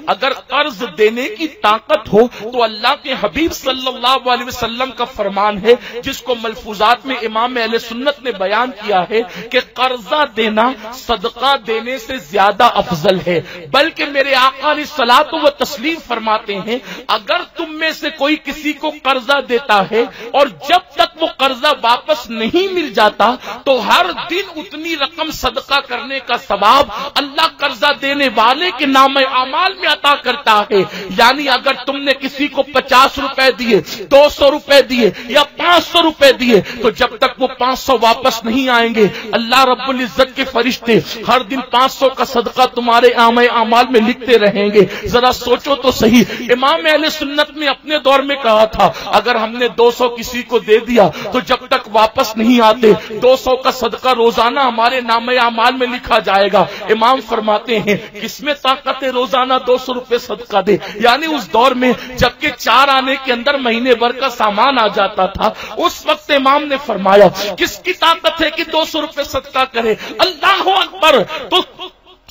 اگر قرض دینے کی طاقت ہو تو اللہ کے حبیب صلی اللہ علیہ وسلم کا فرمان ہے جس کو ملفوظات میں امام اہل سنت نے بیان کیا ہے کہ قرضہ دینا صدقہ دینے سے زیادہ افضل ہے، بلکہ میرے آقا علیہ الصلوۃ و تسلیم فرماتے ہیں اگر تم میں سے کوئی کسی کو قرضہ دیتا ہے اور جب تک وہ قرضہ واپس نہیں مل جاتا تو ہر دن اتنی رقم صدقہ کرنے کا ثواب اللہ قرضہ دینے والے کے نام اعمال میں عطا کرتا ہے۔ یعنی اگر تم نے کسی کو 50 روپے دیے، 200 روپے دیے یا 500 روپے دیے تو جب تک وہ 500 واپس نہیں آئیں گے اللہ رب العزت کے فرشتے ہر دن 500 کا صدقہ تمہارے نام اعمال میں لکھتے رہیں گے۔ ذرا سوچو تو صحیح، امام اہل سنت نے اپنے دور میں کہا تھا اگر ہم نے 200 کسی کو دے دیا تو جب تک واپس نہیں آتے 200 کا صدقہ روزانہ ہمارے نام اعمال میں لکھا جائے گا۔ امام فرماتے ہیں کس میں طاقت ہے روزانہ 200 روپے صدقہ دے؟ یعنی اس دور میں جبکہ 4 آنے کے اندر مہینے بھر کا سامان آ جاتا تھا، اس وقت امام نے فرمایا کس کی طاقت ہے کہ 200 روپے صدقہ کرے؟ اللہ اکبر! تو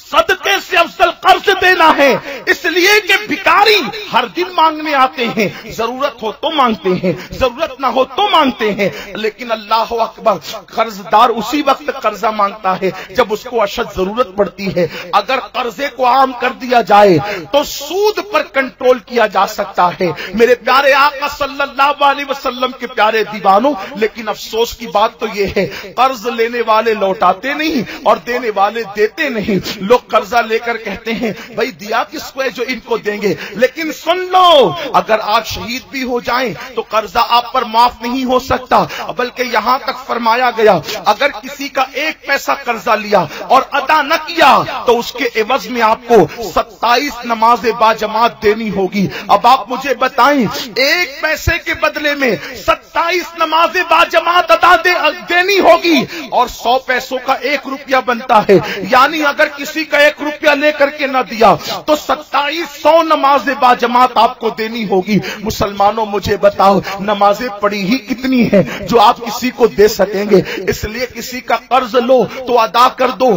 صدقے سے افضل قرض دینا ہے، اس لیے کہ بھکاری ہر دن مانگنے آتے ہیں، ضرورت ہو تو مانگتے ہیں، ضرورت نہ ہو تو مانگتے ہیں، لیکن اللہ اکبر قرض دار اسی وقت قرضہ مانگتا ہے جب اس کو اشد ضرورت پڑتی ہے۔ اگر قرضے کو عام کر دیا جائے تو سود پر کنٹرول کیا جا سکتا ہے۔ میرے پیارے آقا صلی اللہ علیہ وسلم کے پیارے دیوانوں، لیکن افسوس کی بات تو یہ ہے قرض لینے والے لوٹاتے نہیں اور دینے والے دیتے نہیں۔ لوگ قرضہ لے کر کہتے ہیں بھائی دیا کس کو ہے جو ان کو دیں گے، لیکن سن لو اگر آج شہید بھی ہو جائیں تو قرضہ آپ پر معاف نہیں ہو سکتا، بلکہ یہاں تک فرمایا گیا اگر کسی کا 1 پیسہ قرضہ لیا اور ادا نہ کیا تو اس کے عوض میں آپ کو 27 نماز باجماعت دینی ہوگی۔ اب آپ مجھے بتائیں 1 پیسے کے بدلے میں 27 نماز باجماعت ادا دینی ہوگی اور 100 پیسوں کا 1 روپیہ بنتا ہے، یعنی اگر کسی کا 1 روپیہ لے کر کے نہ دیا تو 2700 نماز باجماعت آپ کو دینی ہوگی۔ مسلمانوں مجھے بتاؤ نمازیں پڑھی ہی کتنی ہیں جو آپ کسی کو دے سکیں گے؟ اس لیے کسی کا قرض لو تو ادا کر دو،